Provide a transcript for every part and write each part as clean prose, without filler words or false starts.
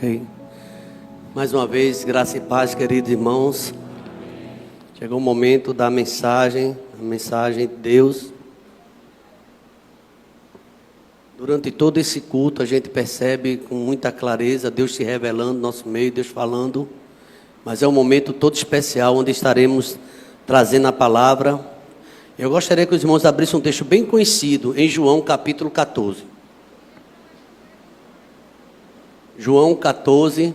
Ok. Mais uma vez, graça e paz, queridos irmãos. Chegou o momento da mensagem, a mensagem de Deus. Durante todo esse culto, a gente percebe com muita clareza Deus se revelando no nosso meio, Deus falando. Mas é um momento todo especial, onde estaremos trazendo a palavra. Eu gostaria que os irmãos abrissem um texto bem conhecido, em João capítulo 14. João 14,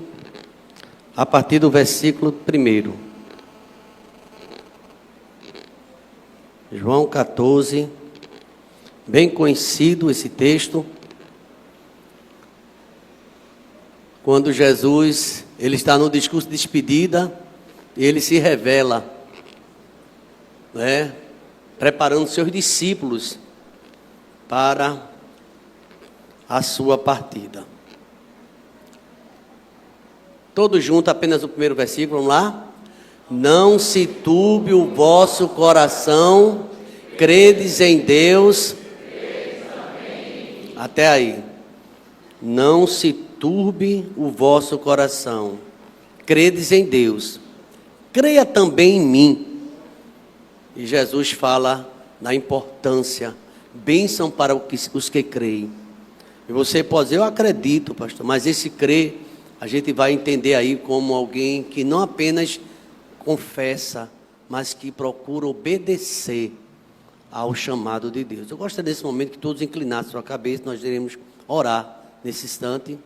a partir do versículo 1. João 14, bem conhecido esse texto. Quando Jesus, ele está no discurso de despedida, e ele se revela, preparando seus discípulos para a sua partida. Todos juntos, apenas o primeiro versículo, vamos lá? Não se turbe o vosso coração, credes em Deus. Até aí. Não se turbe o vosso coração, credes em Deus. Creia também em mim. E Jesus fala na importância, bênção para os que creem. E você pode dizer, eu acredito, pastor, mas esse crer, a gente vai entender aí como alguém que não apenas confessa, mas que procura obedecer ao chamado de Deus. Eu gostaria desse momento que todos inclinassem sua cabeça, nós iremos orar nesse instante.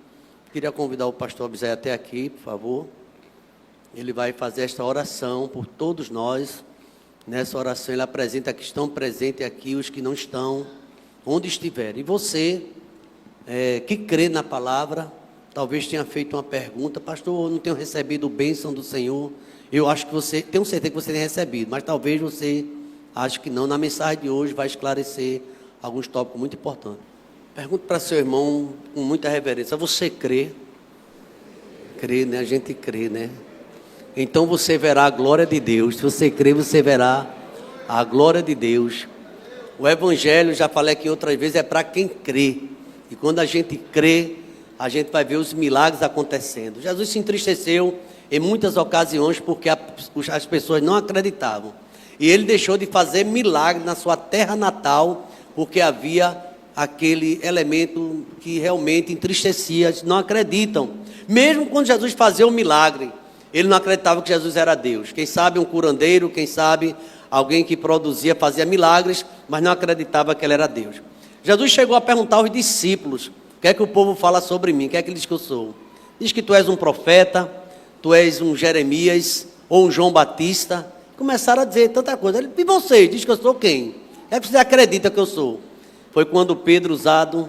Queria convidar o pastor Abisai até aqui, por favor. Ele vai fazer esta oração por todos nós. Nessa oração ele apresenta que estão presentes aqui, os que não estão, onde estiverem. E você, que crê na palavra, talvez tenha feito uma pergunta, pastor, eu não tenho recebido bênção do Senhor. Eu acho que você, tenho certeza que você tem recebido, mas talvez você ache que não. Na mensagem de hoje vai esclarecer alguns tópicos muito importantes. Pergunte para seu irmão com muita reverência, você crê? Crê, né? A gente crê, né? Então você verá a glória de Deus. Se você crê, você verá a glória de Deus. O Evangelho, já falei aqui outras vezes, é para quem crê. E quando a gente crê, a gente vai ver os milagres acontecendo. Jesus se entristeceu em muitas ocasiões porque as pessoas não acreditavam. E ele deixou de fazer milagre na sua terra natal porque havia aquele elemento que realmente entristecia. Eles não acreditam. Mesmo quando Jesus fazia um milagre, ele não acreditava que Jesus era Deus. Quem sabe um curandeiro, quem sabe alguém que produzia, fazia milagres, mas não acreditava que ele era Deus. Jesus chegou a perguntar aos discípulos, o que é que o povo fala sobre mim? O que é que ele diz que eu sou? Diz que tu és um profeta, tu és um Jeremias ou um João Batista. Começaram a dizer tanta coisa. Ele, e vocês? Diz que eu sou quem? É que você acredita que eu sou? Foi quando Pedro, usado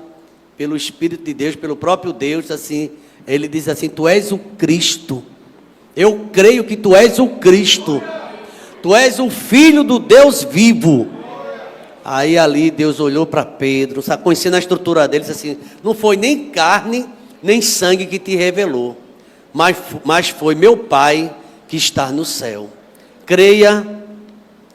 pelo Espírito de Deus, pelo próprio Deus, assim, ele diz assim, tu és o Cristo. Eu creio que tu és o Cristo. Tu és o Filho do Deus vivo. Aí ali Deus olhou para Pedro, sabe, conhecendo a estrutura dele, disse assim, não foi nem carne, nem sangue que te revelou, mas foi meu Pai que está no céu. Creia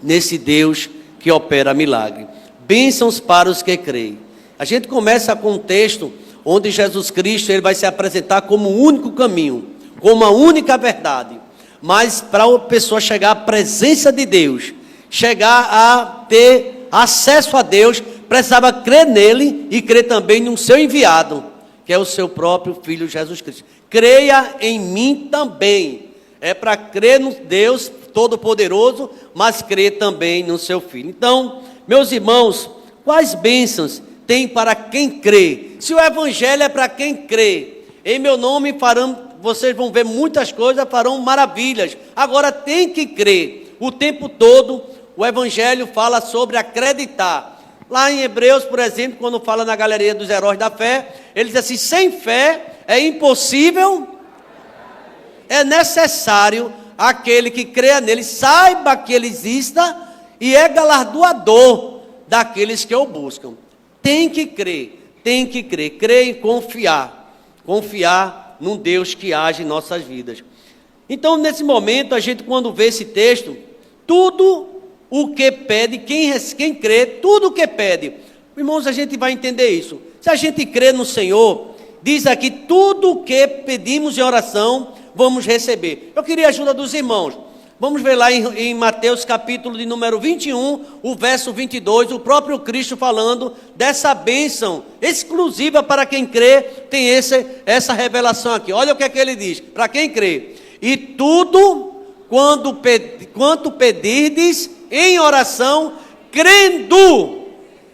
nesse Deus que opera milagre. Bênçãos para os que creem. A gente começa com um texto onde Jesus Cristo ele vai se apresentar como o único caminho, como a única verdade. Mas para a pessoa chegar à presença de Deus, chegar a ter acesso a Deus, precisava crer nele e crer também no seu enviado, que é o seu próprio Filho Jesus Cristo. Creia em mim também. É para crer no Deus Todo-Poderoso, mas crer também no seu Filho. Então, meus irmãos, quais bênçãos tem para quem crê? Se o Evangelho é para quem crê, em meu nome vocês vão ver muitas coisas, farão maravilhas. Agora tem que crer. O tempo todo o Evangelho fala sobre acreditar. Lá em Hebreus, por exemplo, quando fala na galeria dos heróis da fé, ele diz assim, sem fé é impossível, é necessário aquele que creia nele, saiba que ele exista e é galardoador daqueles que o buscam. Tem que crer, crer e confiar num Deus que age em nossas vidas. Então, nesse momento, a gente quando vê esse texto, tudo o que pede, quem crê, tudo o que pede. Irmãos, a gente vai entender isso. Se a gente crê no Senhor, diz aqui: tudo o que pedimos em oração, vamos receber. Eu queria a ajuda dos irmãos. Vamos ver lá em Mateus capítulo de número 21, o verso 22, o próprio Cristo falando dessa bênção exclusiva para quem crê, tem essa revelação aqui. Olha o que é que ele diz, para quem crê: e tudo quanto pedirdes em oração, crendo,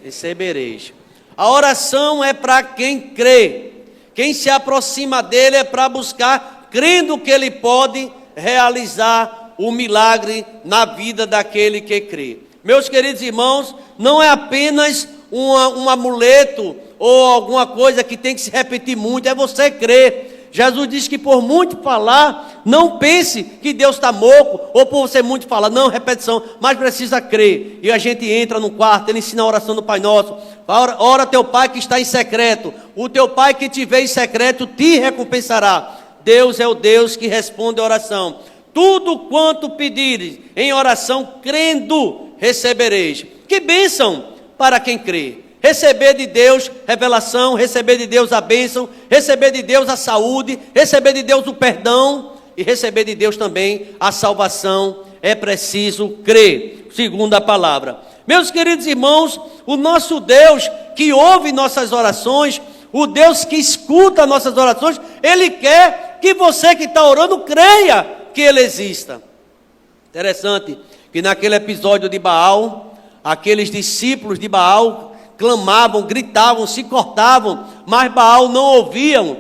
recebereis. A oração é para quem crê, quem se aproxima dele é para buscar, crendo que ele pode realizar o milagre na vida daquele que crê. Meus queridos irmãos, não é apenas um amuleto ou alguma coisa que tem que se repetir muito, é você crer. Jesus disse que por muito falar, não pense que Deus está moco, ou por você muito falar, não, repetição, mas precisa crer. E a gente entra no quarto, ele ensina a oração do Pai Nosso: ora teu Pai que está em secreto, o teu Pai que te vê em secreto te recompensará. Deus é o Deus que responde a oração. Tudo quanto pedires em oração, crendo, recebereis. Que bênção para quem crê. Receber de Deus revelação, receber de Deus a bênção, receber de Deus a saúde, receber de Deus o perdão e receber de Deus também a salvação. É preciso crer, segundo a palavra. Meus queridos irmãos, o nosso Deus que ouve nossas orações, o Deus que escuta nossas orações, Ele quer que você que está orando creia que Ele exista. Interessante que naquele episódio de Baal, aqueles discípulos de Baal clamavam, gritavam, se cortavam, mas Baal não ouviam.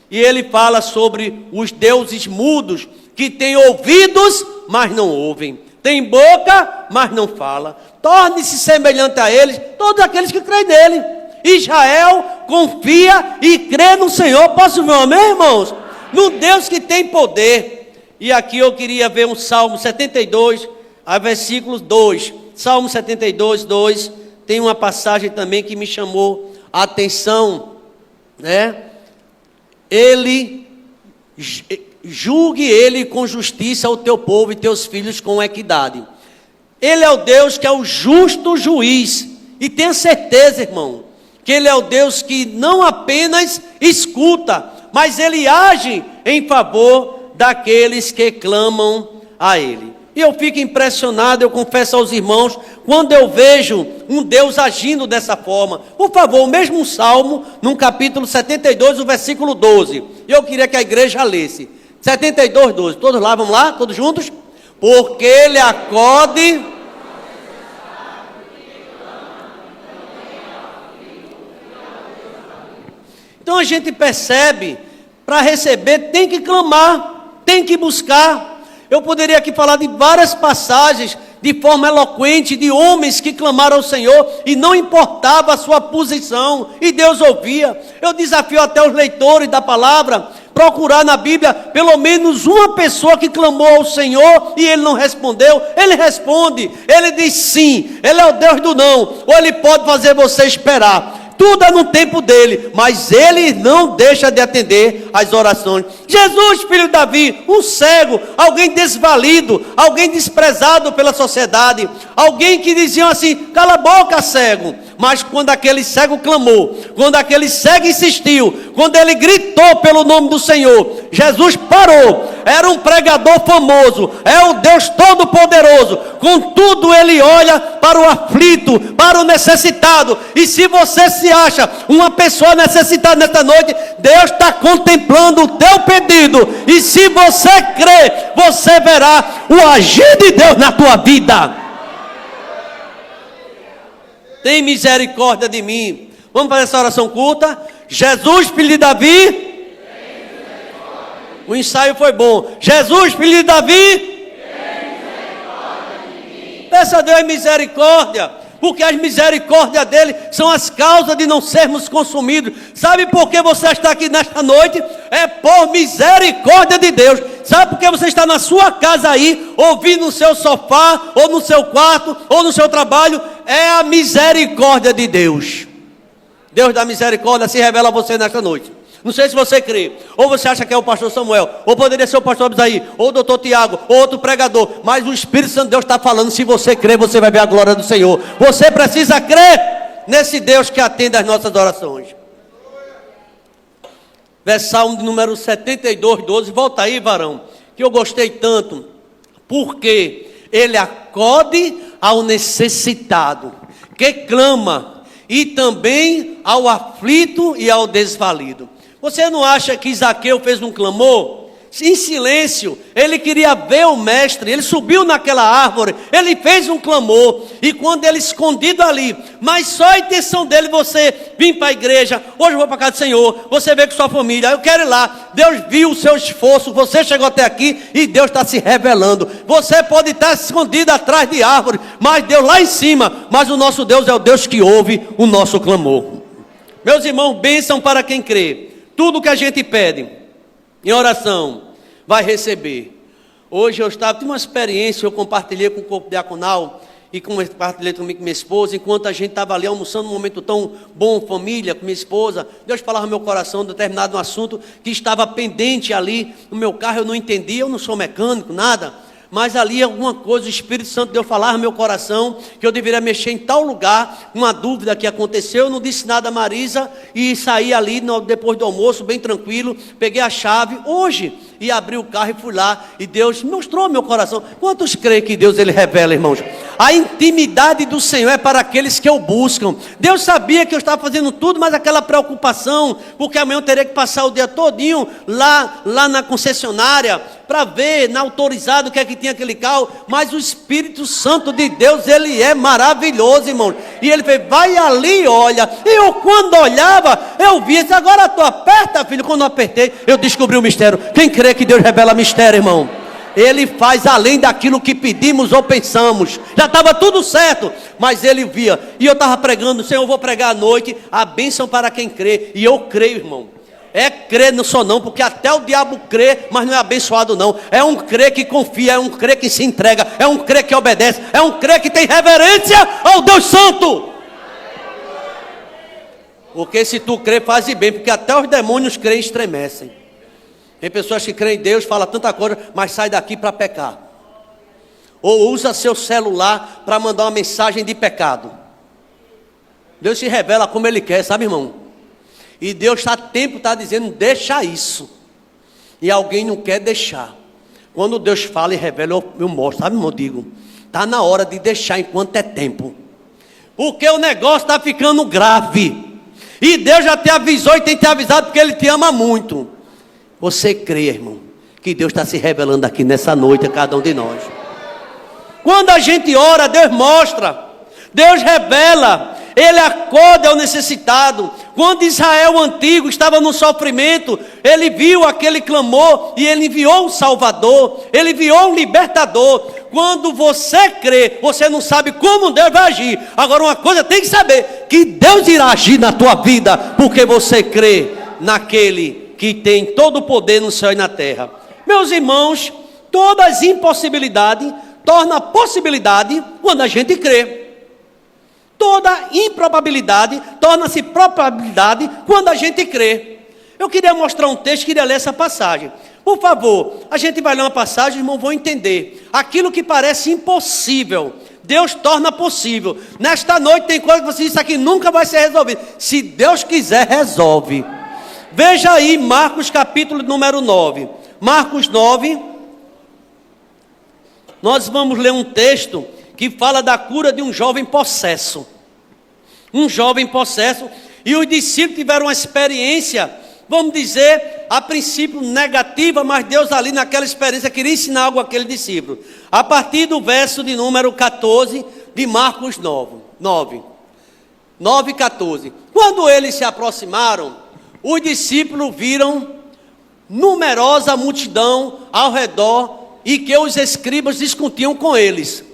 E ele fala sobre os deuses mudos, que têm ouvidos, mas não ouvem, têm boca, mas não fala. Torne-se semelhante a eles, todos aqueles que creem nele. Israel confia e crê no Senhor. Posso ver um amém, irmãos? No Deus que tem poder. E aqui eu queria ver um Salmo 72, a versículo 2. Salmo 72, 2. Tem uma passagem também que me chamou a atenção, né? Julgue ele com justiça o teu povo e teus filhos com equidade. Ele é o Deus que é o justo juiz. E tenha certeza, irmão, que Ele é o Deus que não apenas escuta, mas Ele age em favor daqueles que clamam a Ele. E eu fico impressionado, eu confesso aos irmãos, quando eu vejo um Deus agindo dessa forma. Por favor, o mesmo Salmo, no capítulo 72, o versículo 12. Eu queria que a igreja lesse. 72, 12. Todos lá, vamos lá? Todos juntos? Porque Ele acode... Então a gente percebe, para receber tem que clamar, tem que buscar. Eu poderia aqui falar de várias passagens de forma eloquente de homens que clamaram ao Senhor e não importava a sua posição e Deus ouvia. Eu desafio até os leitores da palavra procurar na Bíblia pelo menos uma pessoa que clamou ao Senhor e Ele não respondeu. Ele responde, Ele diz sim, Ele é o Deus do não, ou Ele pode fazer você esperar. Tudo é no tempo dele, mas Ele não deixa de atender as orações. Jesus, filho de Davi, um cego, alguém desvalido, alguém desprezado pela sociedade, alguém que diziam assim: cala a boca, cego. Mas quando aquele cego clamou, quando aquele cego insistiu, quando ele gritou pelo nome do Senhor, Jesus parou. Era um pregador famoso, é o Deus Todo-Poderoso. Contudo, Ele olha para o aflito, para o necessitado. E se você se acha uma pessoa necessitada nesta noite, Deus está contemplando o teu pedido. E se você crê, você verá o agir de Deus na tua vida. Tem misericórdia de mim. Vamos fazer essa oração curta. Jesus, filho de Davi. O ensaio foi bom. Jesus, filho de Davi. Peça a Deus misericórdia, porque as misericórdias dele são as causas de não sermos consumidos. Sabe por que você está aqui nesta noite? É por misericórdia de Deus. Sabe por que você está na sua casa aí, ouvindo no seu sofá, ou no seu quarto, ou no seu trabalho? É a misericórdia de Deus. Deus da misericórdia se revela a você nesta noite. Não sei se você crê, ou você acha que é o pastor Samuel, ou poderia ser o pastor Abisaí, ou o doutor Tiago, ou outro pregador, mas o Espírito Santo de Deus está falando. Se você crê, você vai ver a glória do Senhor. Você precisa crer nesse Deus que atende às nossas orações. Salmo de número 72, 12. Volta aí, varão, que eu gostei tanto. Porque ele acode ao necessitado, que clama, e também ao aflito e ao desvalido. Você não acha que Zaqueu fez um clamor? Em silêncio, ele queria ver o mestre, ele subiu naquela árvore, ele fez um clamor, e quando ele escondido ali, mas só a intenção dele, você vir para a igreja, hoje eu vou para a casa do Senhor, você vê com sua família, eu quero ir lá, Deus viu o seu esforço, você chegou até aqui, e Deus está se revelando. Você pode estar escondido atrás de árvore, mas Deus lá em cima, mas o nosso Deus é o Deus que ouve o nosso clamor. Meus irmãos, bênção para quem crê. Tudo que a gente pede em oração vai receber. Hoje eu tive uma experiência, eu compartilhei com o corpo diaconal e compartilhei também com minha esposa, enquanto a gente estava ali almoçando, um momento tão bom, família, com minha esposa. Deus falava no meu coração de determinado assunto que estava pendente ali no meu carro, eu não entendia, eu não sou mecânico, nada. Mas ali alguma coisa, o Espírito Santo deu falar no meu coração, que eu deveria mexer em tal lugar, uma dúvida que aconteceu, eu não disse nada a Marisa, e saí ali depois do almoço, bem tranquilo, peguei a chave, hoje, e abri o carro e fui lá, e Deus mostrou ao meu coração. Quantos creem que Deus, Ele revela, irmãos? A intimidade do Senhor é para aqueles que o buscam. Deus sabia que eu estava fazendo tudo, mas aquela preocupação, porque amanhã eu teria que passar o dia todinho lá na concessionária, para ver, na autorizada, o que é que tinha aquele carro, mas o Espírito Santo de Deus, ele é maravilhoso, irmão, e ele fez, vai ali, olha, e eu quando olhava, eu via, disse, agora tu aperta, filho, quando eu apertei, eu descobri o mistério. Quem crê que Deus revela mistério, irmão? Ele faz além daquilo que pedimos ou pensamos, já estava tudo certo, mas ele via, e eu estava pregando, Senhor, eu vou pregar à noite, a bênção para quem crê, e eu creio, irmão. É crer, não só não, porque até o diabo crê, mas não é abençoado não. É um crer que confia, é um crer que se entrega, é um crer que obedece, é um crer que tem reverência ao Deus Santo. Porque se tu crê, faz bem, porque até os demônios creem e estremecem. Tem pessoas que creem em Deus, falam tanta coisa, mas sai daqui para pecar. Ou usa seu celular para mandar uma mensagem de pecado. Deus se revela como Ele quer, sabe, irmão? E Deus está dizendo, deixa isso. E alguém não quer deixar. Quando Deus fala e revela, eu mostro, sabe, irmão? Eu digo, está na hora de deixar enquanto é tempo. Porque o negócio está ficando grave. E Deus já te avisou e tem te avisado porque Ele te ama muito. Você crê, irmão, que Deus está se revelando aqui nessa noite a cada um de nós. Quando a gente ora, Deus mostra, Deus revela, Ele acode ao necessitado. Quando Israel antigo estava no sofrimento, ele viu aquele clamor e ele enviou um Salvador, ele enviou um libertador. Quando você crê, você não sabe como Deus vai agir. Agora uma coisa tem que saber, que Deus irá agir na tua vida, porque você crê naquele que tem todo o poder no céu e na terra. Meus irmãos, todas as impossibilidades tornam possibilidade quando a gente crê. Toda improbabilidade torna-se probabilidade quando a gente crê. Eu queria mostrar um texto, queria ler essa passagem. Por favor, a gente vai ler uma passagem, irmão, vão entender. Aquilo que parece impossível, Deus torna possível. Nesta noite tem coisa que você disse aqui, nunca vai ser resolvido. Se Deus quiser, resolve. Veja aí Marcos capítulo número 9. Marcos 9. Nós vamos ler um texto que fala da cura de um jovem possesso. Um jovem possesso. E os discípulos tiveram uma experiência, vamos dizer, a princípio negativa, mas Deus ali naquela experiência queria ensinar algo àquele discípulo. A partir do verso de número 14 de Marcos 9, 14. Quando eles se aproximaram, os discípulos viram numerosa multidão ao redor e que os escribas discutiam com eles.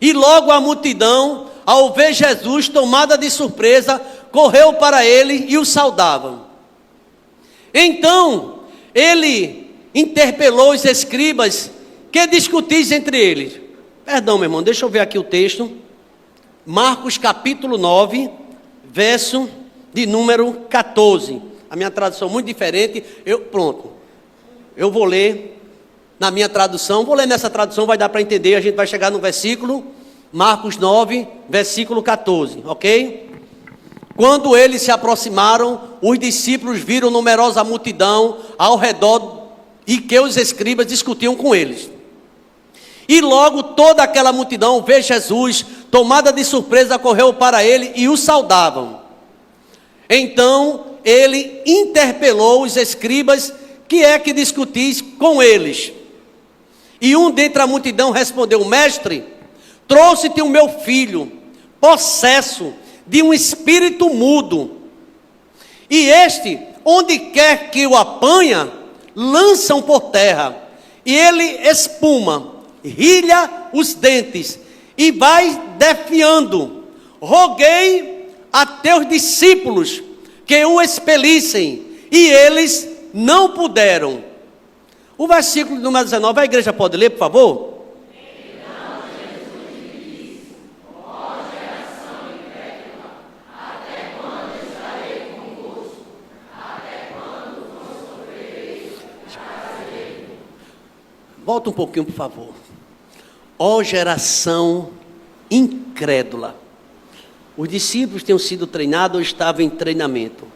E logo a multidão, ao ver Jesus, tomada de surpresa, correu para ele e o saudava. Então, ele interpelou os escribas, que discutis entre eles. Perdão, meu irmão, deixa eu ver aqui o texto. Marcos capítulo 9, verso de número 14. A minha tradução é muito diferente. Eu vou ler na minha tradução, vou ler nessa tradução, vai dar para entender, a gente vai chegar no versículo, Marcos 9, versículo 14, ok? Quando eles se aproximaram, os discípulos viram numerosa multidão ao redor e que os escribas discutiam com eles. E logo toda aquela multidão vê Jesus, tomada de surpresa, correu para ele e o saudavam. Então ele interpelou os escribas: que é que discutis com eles? E um dentre a multidão respondeu: mestre, trouxe-te o meu filho, possesso de um espírito mudo, e este, onde quer que o apanha, lançam por terra, e ele espuma, rilha os dentes, e vai defiando. Roguei a teus discípulos que o expelissem, e eles não puderam. O versículo número 19, a igreja pode ler, por favor? Volta um pouquinho, por favor. Ó geração incrédula. Os discípulos tinham sido treinados ou estavam em treinamento.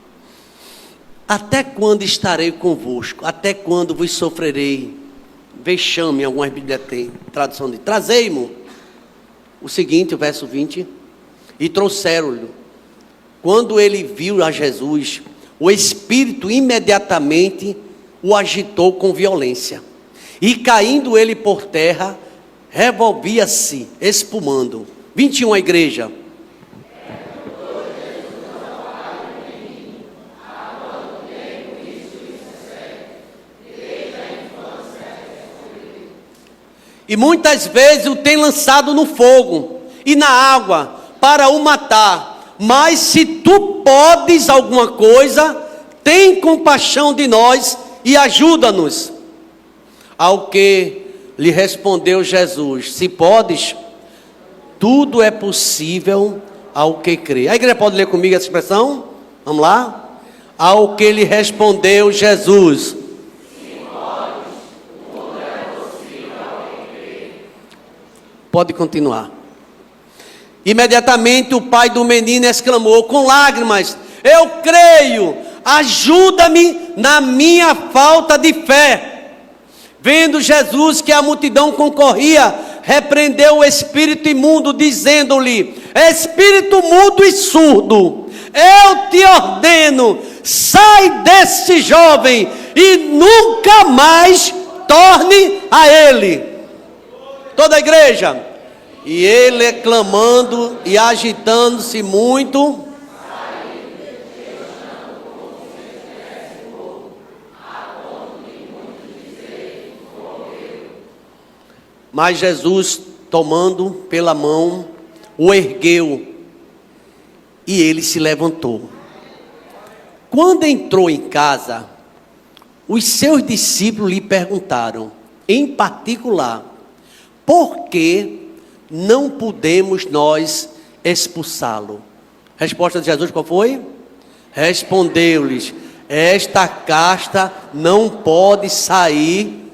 Até quando estarei convosco? Até quando vos sofrerei vexame? Algumas Bíblias têm tradução de trazei-mo. O seguinte, o verso 20. E trouxeram-lhe. Quando ele viu a Jesus, o Espírito imediatamente o agitou com violência. E caindo ele por terra, revolvia-se, espumando. 21, a igreja. E muitas vezes o tem lançado no fogo e na água para o matar. Mas se tu podes alguma coisa, tem compaixão de nós e ajuda-nos. Ao que lhe respondeu Jesus: se podes, tudo é possível ao que crê. A igreja pode ler comigo essa expressão? Vamos lá? Ao que lhe respondeu Jesus: se podes, tudo é possível ao que crê. Pode continuar. Imediatamente o pai do menino exclamou com lágrimas: eu creio, ajuda-me na minha falta de fé. Vendo Jesus que a multidão concorria, repreendeu o espírito imundo, dizendo-lhe: espírito mudo e surdo, eu te ordeno, sai desse jovem e nunca mais torne a ele. Toda a igreja. E ele, clamando e agitando-se muito, mas Jesus, tomando pela mão, o ergueu e ele se levantou. Quando entrou em casa, os seus discípulos lhe perguntaram, em particular: por que não podemos nós expulsá-lo? Resposta de Jesus qual foi? Respondeu-lhes: esta casta não pode sair.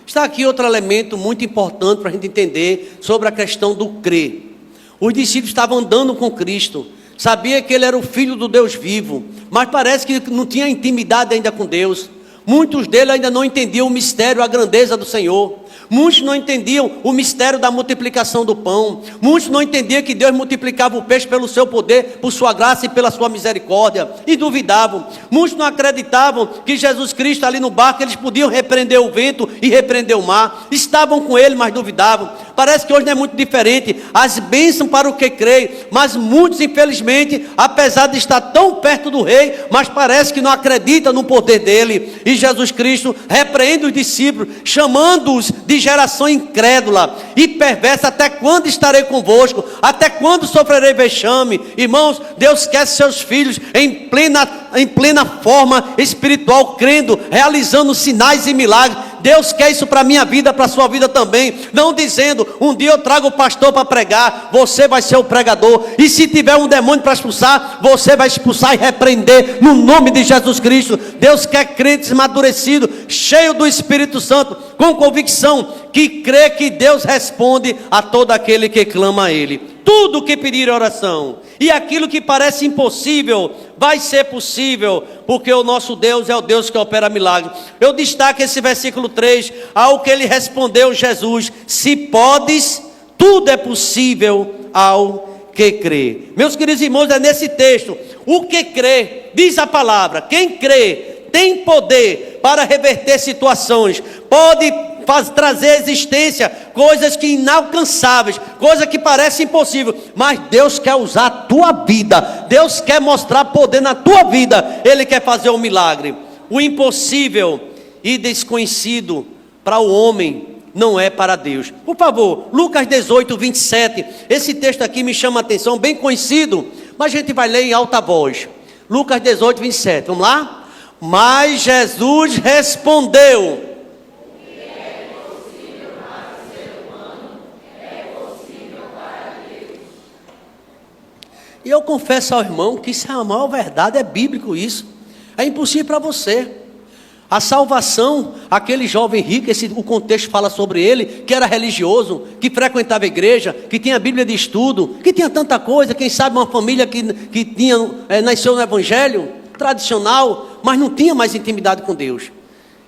Está aqui outro elemento muito importante para a gente entender sobre a questão do crer. Os discípulos estavam andando com Cristo, sabia que ele era o Filho do Deus vivo, mas parece que não tinha intimidade ainda com Deus. Muitos deles ainda não entendiam o mistério, a grandeza do Senhor. Muitos não entendiam o mistério da multiplicação do pão. Muitos não entendiam que Deus multiplicava o peixe pelo seu poder, por sua graça e pela sua misericórdia. E duvidavam. Muitos não acreditavam que Jesus Cristo ali no barco, eles podiam repreender o vento e repreender o mar. Estavam com ele, mas duvidavam. Parece que hoje não é muito diferente. As bênçãos para o que crê. Mas muitos, infelizmente, apesar de estar tão perto do rei, mas parece que não acreditam no poder dele. E Jesus Cristo repreende os discípulos, chamando-os de geração incrédula e perversa. Até quando estarei convosco? Até quando sofrerei vexame? Irmãos, Deus quer seus filhos em plena forma espiritual, crendo, realizando sinais e milagres. Deus quer isso para a minha vida, para a sua vida também. Não dizendo, um dia eu trago o pastor para pregar, você vai ser o pregador. E se tiver um demônio para expulsar, você vai expulsar e repreender no nome de Jesus Cristo. Deus quer crentes amadurecidos, cheios do Espírito Santo, com convicção, que crê que Deus responde a todo aquele que clama a Ele. tudo que pedir oração. E aquilo que parece impossível vai ser possível, porque o nosso Deus é o Deus que opera milagres. Eu destaco esse versículo 3, ao que ele respondeu Jesus: se podes, tudo é possível ao que crê. Meus queridos irmãos, é nesse texto, o que crê, diz a palavra, quem crê tem poder para reverter situações, pode trazer à existência coisas que inalcançáveis, coisas que parecem impossíveis, mas Deus quer usar a tua vida, Deus quer mostrar poder na tua vida, Ele quer fazer um milagre. O impossível e desconhecido para o homem não é para Deus. Por favor, Lucas 18, 27, esse texto aqui me chama a atenção, bem conhecido, mas a gente vai ler em alta voz. Lucas 18, 27, vamos lá? Mas Jesus respondeu: e eu confesso ao irmão que isso é a maior verdade, é bíblico isso. É impossível para você. A salvação, aquele jovem rico, o contexto fala sobre ele, que era religioso, que frequentava a igreja, que tinha a Bíblia de estudo, que tinha tanta coisa, quem sabe uma família que nasceu no evangelho tradicional, mas não tinha mais intimidade com Deus.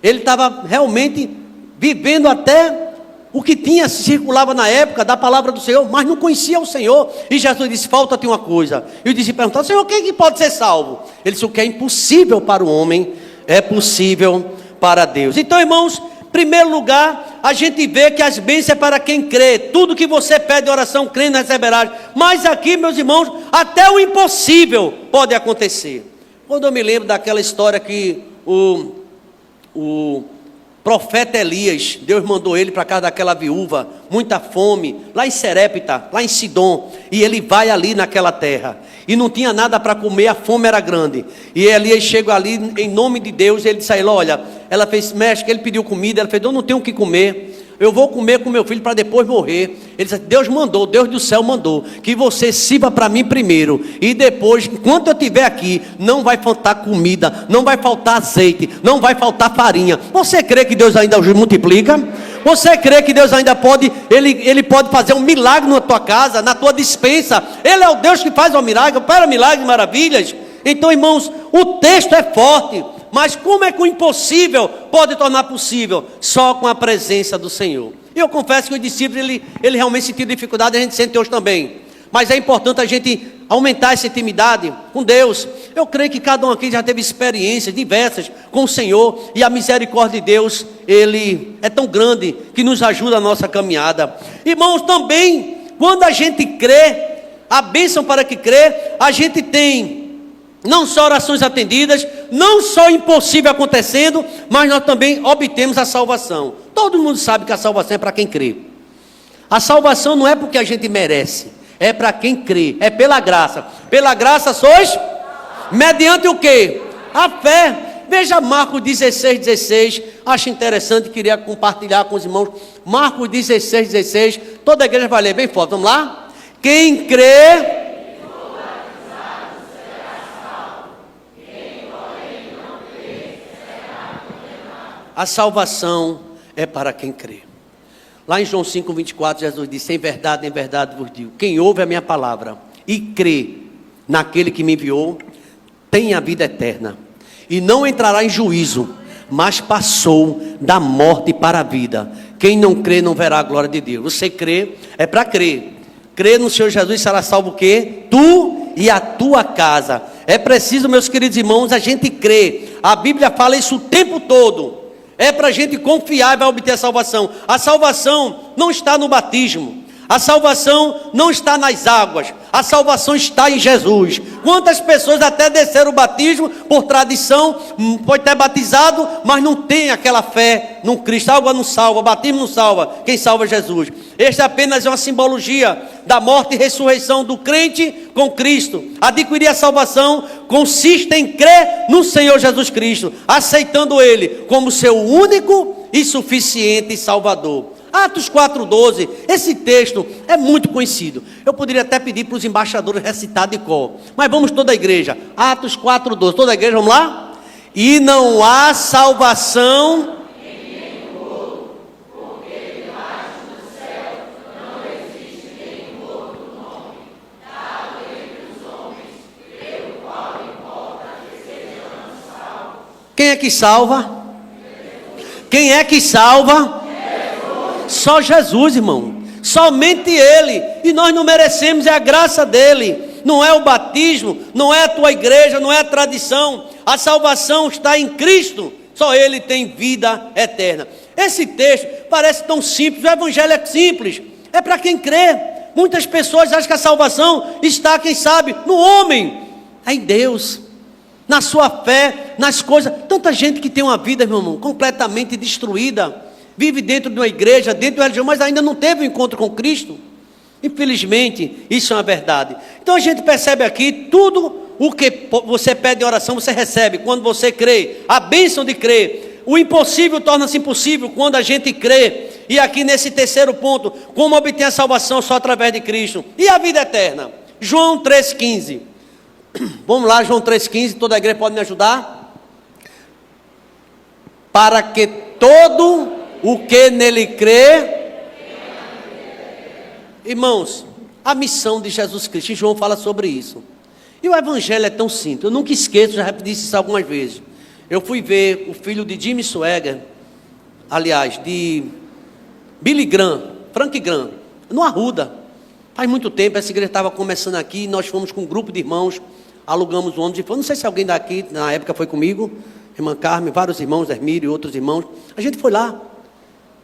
Ele estava realmente vivendo até o que circulava na época da palavra do Senhor, mas não conhecia o Senhor. E Jesus disse: falta-te uma coisa. E eu disse: perguntar, Senhor, quem é que pode ser salvo? Ele disse: o que é impossível para o homem é possível para Deus. Então, irmãos, em primeiro lugar, a gente vê que as bênçãos é para quem crê. Tudo que você pede em oração, crendo, receberás. Mas aqui, meus irmãos, até o impossível pode acontecer. Quando eu me lembro daquela história que o profeta Elias, Deus mandou ele para casa daquela viúva, muita fome, lá em Serepta, lá em Sidom, e ele vai ali naquela terra, e não tinha nada para comer, a fome era grande, e Elias chega ali, em nome de Deus, ele disse a ele: olha, ela fez, mestre, ele pediu comida, ela fez: eu não tenho o que comer, eu vou comer com meu filho para depois morrer. Ele disse: Deus mandou, Deus do céu mandou, que você sirva para mim primeiro, e depois, enquanto eu estiver aqui, não vai faltar comida, não vai faltar azeite, não vai faltar farinha. Você crê que Deus ainda multiplica? Você crê que Deus ainda pode, Ele pode fazer um milagre na tua casa, na tua despensa? Ele é o Deus que faz o milagre, opera milagres e maravilhas. Então, irmãos, o texto é forte, mas como é que o impossível pode tornar possível? Só com a presença do Senhor. E eu confesso que o discípulo, ele realmente sentiu dificuldade, a gente sente hoje também. Mas é importante a gente aumentar essa intimidade com Deus. Eu creio que cada um aqui já teve experiências diversas com o Senhor, e a misericórdia de Deus, Ele é tão grande que nos ajuda a nossa caminhada. Irmãos, também, quando a gente crê, a bênção para que crê, a gente tem não só orações atendidas, não só impossível acontecendo, mas nós também obtemos a salvação. Todo mundo sabe que a salvação é para quem crê. A salvação não é porque a gente merece, é para quem crê, é pela graça. Pela graça sois mediante o quê? A fé. Veja Marcos 16, acho interessante, queria compartilhar com os irmãos. Marcos 16, toda a igreja vai ler bem forte, vamos lá? Quem crê... A salvação é para quem crê. Lá em João 5:24, Jesus disse: em verdade vos digo, quem ouve a minha palavra e crê naquele que me enviou, tem a vida eterna, e não entrará em juízo, mas passou da morte para a vida. Quem não crê não verá a glória de Deus. Você crê, é para crer. Crê no Senhor Jesus, será salvo o quê? Tu e a tua casa. É preciso, meus queridos irmãos, a gente crer. A Bíblia fala isso o tempo todo. É para a gente confiar e vai obter a salvação. A salvação não está no batismo. A salvação não está nas águas. A salvação está em Jesus. Quantas pessoas até desceram o batismo por tradição, pode ter batizado, mas não tem aquela fé no Cristo. A água não salva, o batismo não salva. Quem salva é Jesus. Este apenas é uma simbologia da morte e ressurreição do crente com Cristo. Adquirir a salvação consiste em crer no Senhor Jesus Cristo, aceitando Ele como seu único e suficiente Salvador. Atos 4:12, esse texto é muito conhecido. Eu poderia até pedir para os embaixadores recitar de cor, mas vamos toda a igreja. Atos 4:12, toda a igreja, vamos lá? E não há salvação em nenhum outro, porque debaixo do céu não existe nenhum outro nome Quem é que salva? Quem é que salva? Só Jesus, irmão. Somente Ele. E nós não merecemos, é a graça dEle. Não é o batismo, não é a tua igreja, não é a tradição. A salvação está em Cristo. Só Ele tem vida eterna. Esse texto parece tão simples. O evangelho é simples. É para quem crê. Muitas pessoas acham que a salvação está, quem sabe, no homem. É em Deus. Na sua fé, nas coisas. Tanta gente que tem uma vida, meu irmão, completamente destruída. Vive dentro de uma igreja, dentro de uma religião, mas ainda não teve um encontro com Cristo. Infelizmente, isso é uma verdade. Então a gente percebe aqui, tudo o que você pede em oração, você recebe quando você crê. A bênção de crer. O impossível torna-se impossível quando a gente crê. E aqui nesse terceiro ponto, como obter a salvação só através de Cristo. E a vida eterna? João 3,15. Vamos lá, João 3,15, toda a igreja pode me ajudar? Para que todo o que nele crê... Irmãos, a missão de Jesus Cristo, e João fala sobre isso. E o evangelho é tão simples, eu nunca esqueço, já disse isso algumas vezes. Eu fui ver o filho de Jimmy Swaggart, aliás, de Billy Graham, Frank Graham, no Arruda. Faz muito tempo, essa igreja estava começando aqui, nós fomos com um grupo de irmãos, alugamos um ônibus e foi, não sei se alguém daqui, na época foi comigo, irmã Carmen, vários irmãos, Hermílio e outros irmãos. A gente foi lá,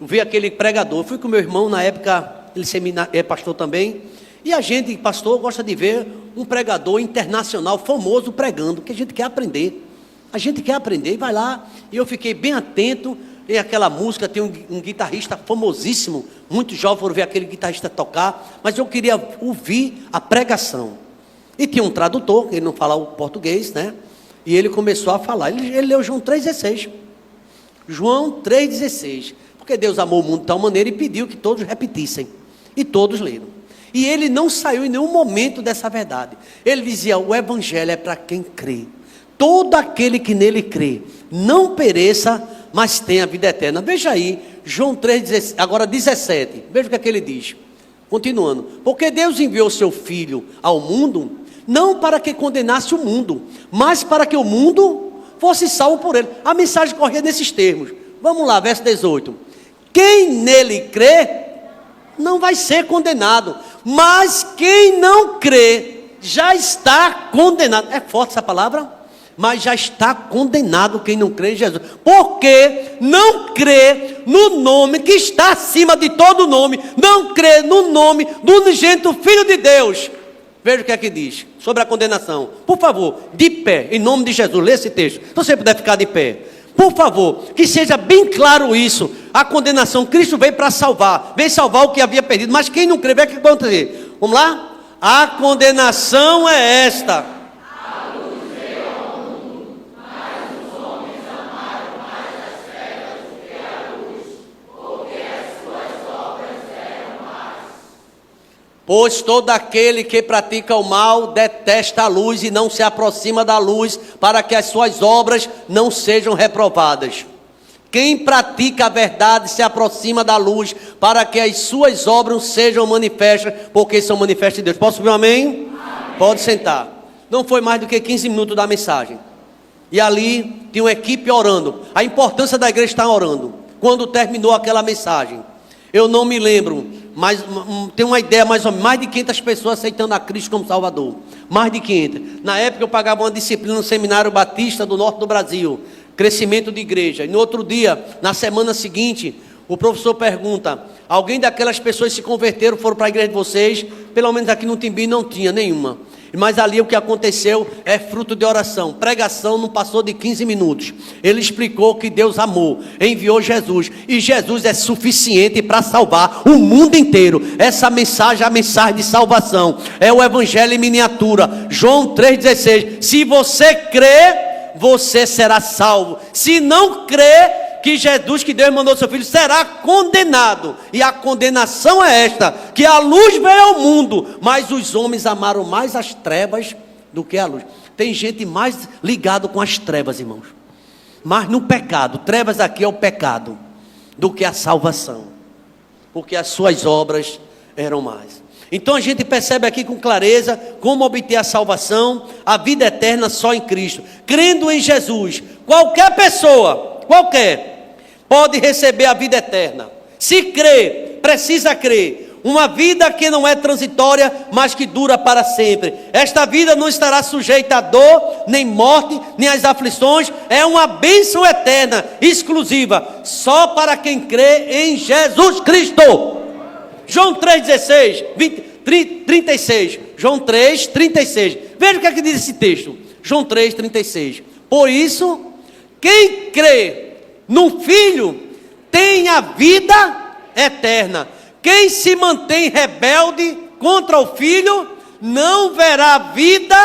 vi aquele pregador, fui com meu irmão na época... Ele é pastor também. E a gente, pastor, gosta de ver um pregador internacional famoso pregando, que a gente quer aprender. A gente quer aprender e vai lá. E eu fiquei bem atento. E aquela música, tem um guitarrista famosíssimo. Muitos jovens foram ver aquele guitarrista tocar. Mas eu queria ouvir a pregação. E tinha um tradutor, ele não fala o português, né? E ele começou a falar. Ele leu João 3,16. João 3,16. Porque Deus amou o mundo de tal maneira e pediu que todos repetissem. E todos leram. E ele não saiu em nenhum momento dessa verdade. Ele dizia, o evangelho é para quem crê. Todo aquele que nele crê, não pereça, mas tenha a vida eterna. Veja aí, João 3, agora 17. Veja o que é que ele diz. Continuando. Porque Deus enviou seu Filho ao mundo, não para que condenasse o mundo, mas para que o mundo fosse salvo por ele. A mensagem corria nesses termos. Vamos lá, verso 18. Quem nele crê, não vai ser condenado, mas quem não crê, já está condenado. É forte essa palavra? Mas já está condenado quem não crê em Jesus, porque não crê no nome que está acima de todo nome, não crê no nome do unigênito Filho de Deus. Veja o que é que diz sobre a condenação. Por favor, de pé, em nome de Jesus, lê esse texto. Se você puder ficar de pé. Por favor, que seja bem claro isso. A condenação, Cristo veio para salvar. Veio salvar o que havia perdido. Mas quem não crê, vai o que vai acontecer? Vamos lá? A condenação é esta. A luz veio ao mundo, mas os homens amaram mais as trevas do que a luz, porque as suas obras eram más. Pois todo aquele que pratica o mal detesta a luz e não se aproxima da luz, para que as suas obras não sejam reprovadas. Quem pratica a verdade se aproxima da luz, para que as suas obras sejam manifestas, porque são manifestas de Deus. Posso ouvir um amém? Amém? Pode sentar. Não foi mais do que 15 minutos da mensagem. E ali tinha uma equipe orando. A importância da igreja estar orando. Quando terminou aquela mensagem, eu não me lembro, mas tenho uma ideia mais ou menos, mais de 500 pessoas aceitando a Cristo como Salvador. Mais de 500. Na época eu pagava uma disciplina no Seminário Batista do Norte do Brasil. Crescimento de igreja. E no outro dia, na semana seguinte, o professor pergunta, alguém daquelas pessoas se converteram, foram para a igreja de vocês? Pelo menos aqui no Timbi não tinha nenhuma. Mas ali o que aconteceu é fruto de oração. Pregação não passou de 15 minutos. Ele explicou que Deus amou, enviou Jesus. E Jesus é suficiente para salvar o mundo inteiro. Essa mensagem é a mensagem de salvação. É o evangelho em miniatura. João 3,16. Se você crê, você será salvo. Se não crê que Jesus, que Deus mandou seu Filho, será condenado. E a condenação é esta, que a luz veio ao mundo, mas os homens amaram mais as trevas do que a luz. Tem gente mais ligado com as trevas, irmãos, mas no pecado. Trevas aqui é o pecado, do que a salvação, porque as suas obras eram mais. Então a gente percebe aqui com clareza como obter a salvação, a vida eterna só em Cristo. Crendo em Jesus, qualquer pessoa, pode receber a vida eterna. Se crê, precisa crer. Uma vida que não é transitória, mas que dura para sempre. Esta vida não estará sujeita a dor, nem morte, nem às aflições. É uma bênção eterna, exclusiva, só para quem crê em Jesus Cristo. João 3,16, 36. João 3,36. Veja o que é que diz esse texto. João 3,36. Por isso, quem crê no Filho tem a vida eterna. Quem se mantém rebelde contra o Filho não verá vida.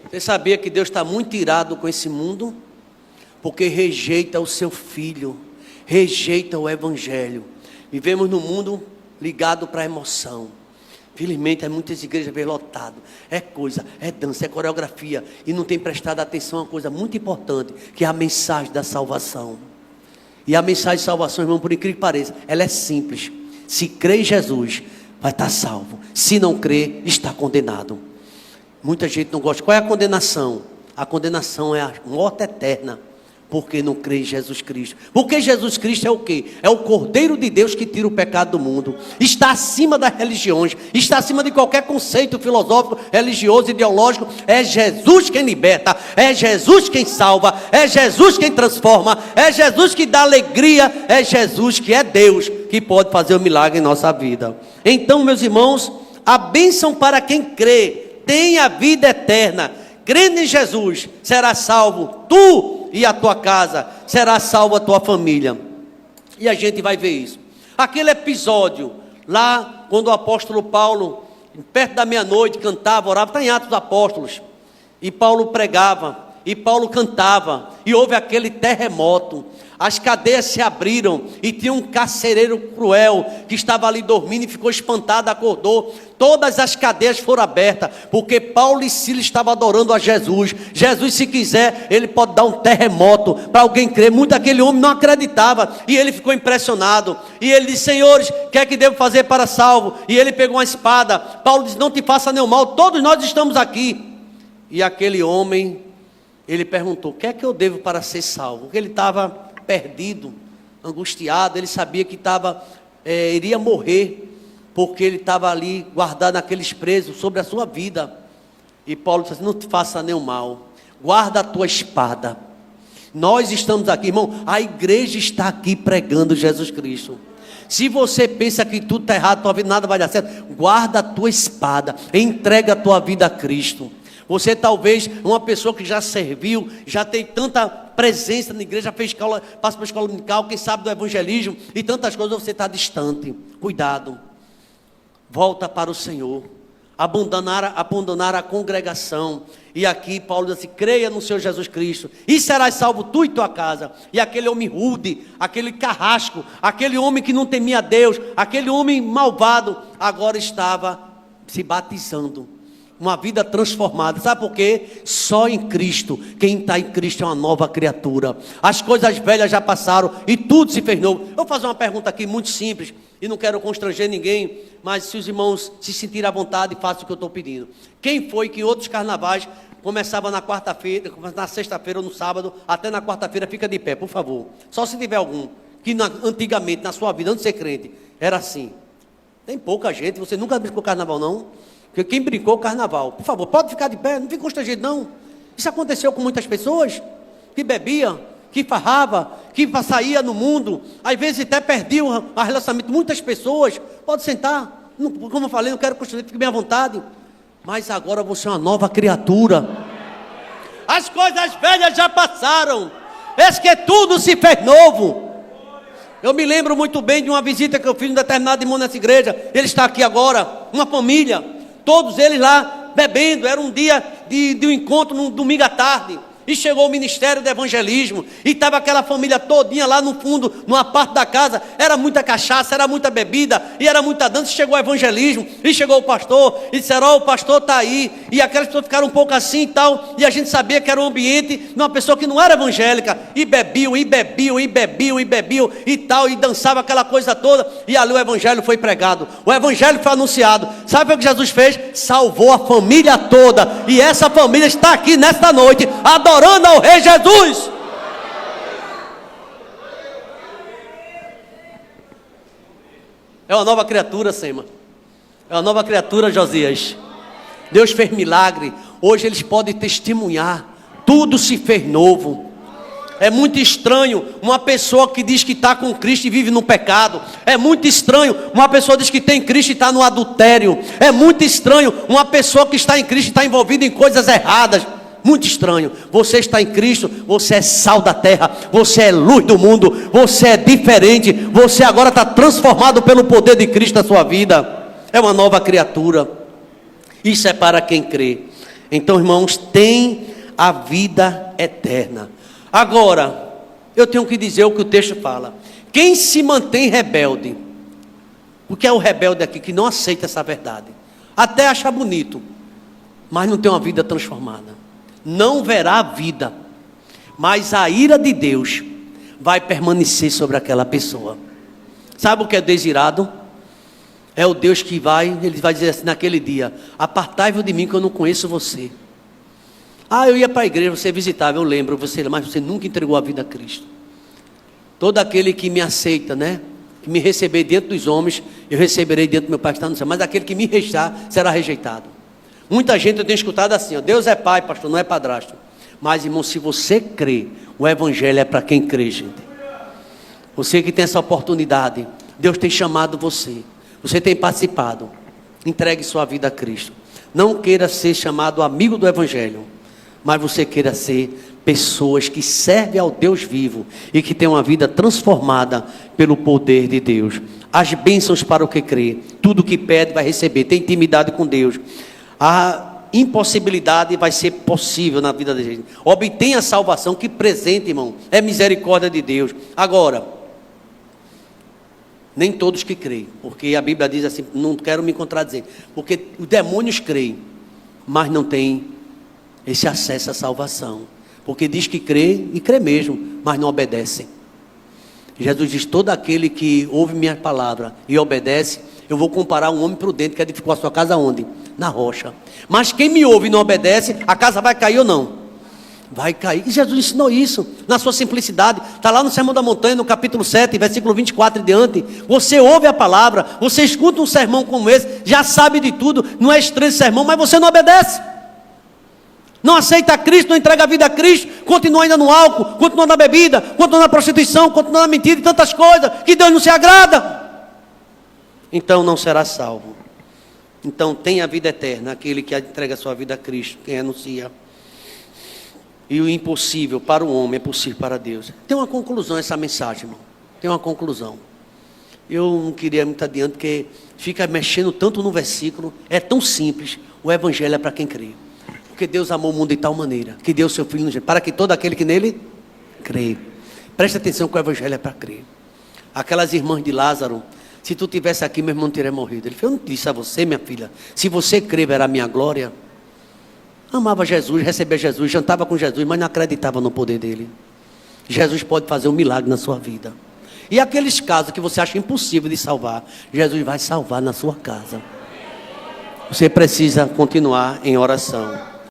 Você sabia que Deus está muito irado com esse mundo? Porque rejeita o seu Filho, rejeita o Evangelho. Vivemos num mundo ligado para a emoção. Infelizmente, muitas igrejas vêm lotado. É coisa, é dança, é coreografia. E não tem prestado atenção a uma coisa muito importante, que é a mensagem da salvação. E a mensagem de salvação, irmão, por incrível que pareça, ela é simples. Se crê em Jesus, vai estar salvo. Se não crê, está condenado. Muita gente não gosta. Qual é a condenação? A condenação é a morte eterna, porque não crê em Jesus Cristo. Porque Jesus Cristo é o quê? É o Cordeiro de Deus que tira o pecado do mundo. Está acima das religiões, está acima de qualquer conceito filosófico, religioso, ideológico. É Jesus quem liberta, é Jesus quem salva, é Jesus quem transforma, é Jesus que dá alegria, é Jesus que é Deus, que pode fazer o milagre em nossa vida. Então, meus irmãos, a bênção para quem crê, tem a vida eterna. Crendo em Jesus, será salvo tu e a tua casa, será salva a tua família. E a gente vai ver isso. Aquele episódio lá, quando o apóstolo Paulo, perto da meia-noite, cantava, orava, está em Atos dos Apóstolos, e Paulo pregava, e Paulo cantava, e houve aquele terremoto. As cadeias se abriram, e tinha um carcereiro cruel, que estava ali dormindo, e ficou espantado, acordou. Todas as cadeias foram abertas, porque Paulo e Silas estavam adorando a Jesus. Jesus, se quiser, ele pode dar um terremoto, para alguém crer. Muito aquele homem não acreditava, e ele ficou impressionado, e ele disse: senhores, o que é que devo fazer para salvo? E ele pegou uma espada. Paulo disse: não te faça nenhum mal, todos nós estamos aqui. E aquele homem, ele perguntou: o que é que eu devo para ser salvo? Porque ele estava perdido, angustiado, ele sabia que iria morrer, porque ele estava ali guardado naqueles presos sobre a sua vida. E Paulo disse: não te faça nenhum mal, guarda a tua espada. Nós estamos aqui, irmão, a igreja está aqui pregando Jesus Cristo. Se você pensa que tudo está errado, tua vida nada vai dar certo, guarda a tua espada, entrega a tua vida a Cristo. Você talvez, uma pessoa que já serviu, já tem tanta presença na igreja, fez escola, passa para a escola dominical, quem sabe do evangelismo e tantas coisas, você está distante. Cuidado, volta para o Senhor, abandonar a congregação. E aqui Paulo diz assim: creia no Senhor Jesus Cristo e serás salvo tu e tua casa. E aquele homem rude, aquele carrasco, aquele homem que não temia Deus, aquele homem malvado, agora estava se batizando. Uma vida transformada. Sabe por quê? Só em Cristo. Quem está em Cristo é uma nova criatura. As coisas velhas já passaram e tudo se fez novo. Eu vou fazer uma pergunta aqui muito simples, e não quero constranger ninguém, mas se os irmãos se sentirem à vontade, façam o que eu estou pedindo. Quem foi que em outros carnavais começava na quarta-feira, na sexta-feira ou no sábado, até na quarta-feira, fica de pé, por favor. Só se tiver algum que antigamente na sua vida, antes de ser crente, era assim. Tem pouca gente. Você nunca brincou carnaval, não? Porque quem brincou carnaval, por favor, pode ficar de pé, não fique constrangido não. Isso aconteceu com muitas pessoas que bebia, que farrava, que saía no mundo, às vezes até perdiam o relacionamento. Muitas pessoas, pode sentar, não, como eu falei, não quero constranger, fique bem à vontade. Mas agora você é uma nova criatura. As coisas velhas já passaram, eis que tudo se fez novo. Eu me lembro muito bem de uma visita que eu fiz em um determinado irmão nessa igreja. Ele está aqui agora, uma família, todos eles lá bebendo. Era um dia de um encontro, num domingo à tarde. E chegou o ministério do evangelismo, e estava aquela família todinha lá no fundo, numa parte da casa, era muita cachaça, era muita bebida, e era muita dança. Chegou o evangelismo, e chegou o pastor, e disseram, o pastor está aí, e aquelas pessoas ficaram um pouco assim e tal, e a gente sabia que era um ambiente de uma pessoa que não era evangélica, e bebiam, e tal, e dançava aquela coisa toda, e ali o evangelho foi pregado, o evangelho foi anunciado. Sabe o que Jesus fez? Salvou a família toda, e essa família está aqui nesta noite, adorando ao Rei Jesus. É uma nova criatura, Sema. É uma nova criatura, Josias. Deus fez milagre. Hoje eles podem testemunhar. Tudo se fez novo. É muito estranho uma pessoa que diz que está com Cristo e vive no pecado. É muito estranho uma pessoa que diz que tem Cristo e está no adultério. É muito estranho uma pessoa que está em Cristo e está envolvida em coisas erradas. Muito estranho. Você está em Cristo, você é sal da terra, você é luz do mundo, você é diferente, você agora está transformado pelo poder de Cristo na sua vida. É uma nova criatura. Isso é para quem crê. Então, irmãos, tem a vida eterna. Agora, eu tenho que dizer o que o texto fala. Quem se mantém rebelde, o que é o rebelde aqui? Que não aceita essa verdade, até acha bonito, mas não tem uma vida transformada, não verá a vida, mas a ira de Deus vai permanecer sobre aquela pessoa. Sabe o que é desirado? É o Deus que ele vai dizer assim naquele dia: apartai-vos de mim que eu não conheço você. Eu ia para a igreja, você visitava, eu lembro, mas você nunca entregou a vida a Cristo. Todo aquele que me aceita, né, que me receber diante dos homens, eu receberei diante do meu Pai que está no céu, mas aquele que me rejeitar, será rejeitado. Muita gente eu tenho escutado assim, Deus é pai, pastor, não é padrasto. Mas, irmão, se você crê, o evangelho é para quem crê, gente. Você que tem essa oportunidade, Deus tem chamado você, você tem participado, entregue sua vida a Cristo. Não queira ser chamado amigo do evangelho, mas você queira ser pessoas que servem ao Deus vivo e que têm uma vida transformada pelo poder de Deus. As bênçãos para o que crê, tudo que pede vai receber, tem intimidade com Deus. A impossibilidade vai ser possível na vida da gente. Obtenha a salvação, que presente, irmão, é misericórdia de Deus. Agora, nem todos que creem, porque a Bíblia diz assim, não quero me contradizer, porque os demônios creem, mas não têm esse acesso à salvação, porque diz que crê e crê mesmo, mas não obedecem. Jesus diz: todo aquele que ouve minha palavra e obedece, eu vou comparar um homem prudente que edificou a sua casa onde? Na rocha. Mas quem me ouve e não obedece, a casa vai cair ou não? Vai cair. E Jesus ensinou isso na sua simplicidade. Está lá no Sermão da Montanha, no capítulo 7, versículo 24 e diante. Você ouve a palavra, você escuta um sermão como esse, já sabe de tudo, não é estranho esse sermão, mas você não obedece. Não aceita Cristo, não entrega a vida a Cristo, continua ainda no álcool, continua na bebida, continua na prostituição, continua na mentira e tantas coisas que Deus não se agrada. Então não será salvo. Então tem a vida eterna, aquele que entrega a sua vida a Cristo, quem anuncia. E o impossível para o homem é possível para Deus. Tem uma conclusão essa mensagem, irmão. Tem uma conclusão. Eu não queria muito adiante, porque fica mexendo tanto no versículo. É tão simples. O evangelho é para quem crê. Porque Deus amou o mundo de tal maneira que deu seu Filho para que todo aquele que nele crê. Preste atenção que o evangelho é para crer. Aquelas irmãs de Lázaro, se tu tivesse aqui, meu irmão não teria morrido. Ele falou: eu não disse a você, minha filha, se você crer, verá a minha glória. Amava Jesus, recebia Jesus, jantava com Jesus, mas não acreditava no poder dele. Jesus pode fazer um milagre na sua vida. E aqueles casos que você acha impossível de salvar, Jesus vai salvar na sua casa. Você precisa continuar em oração.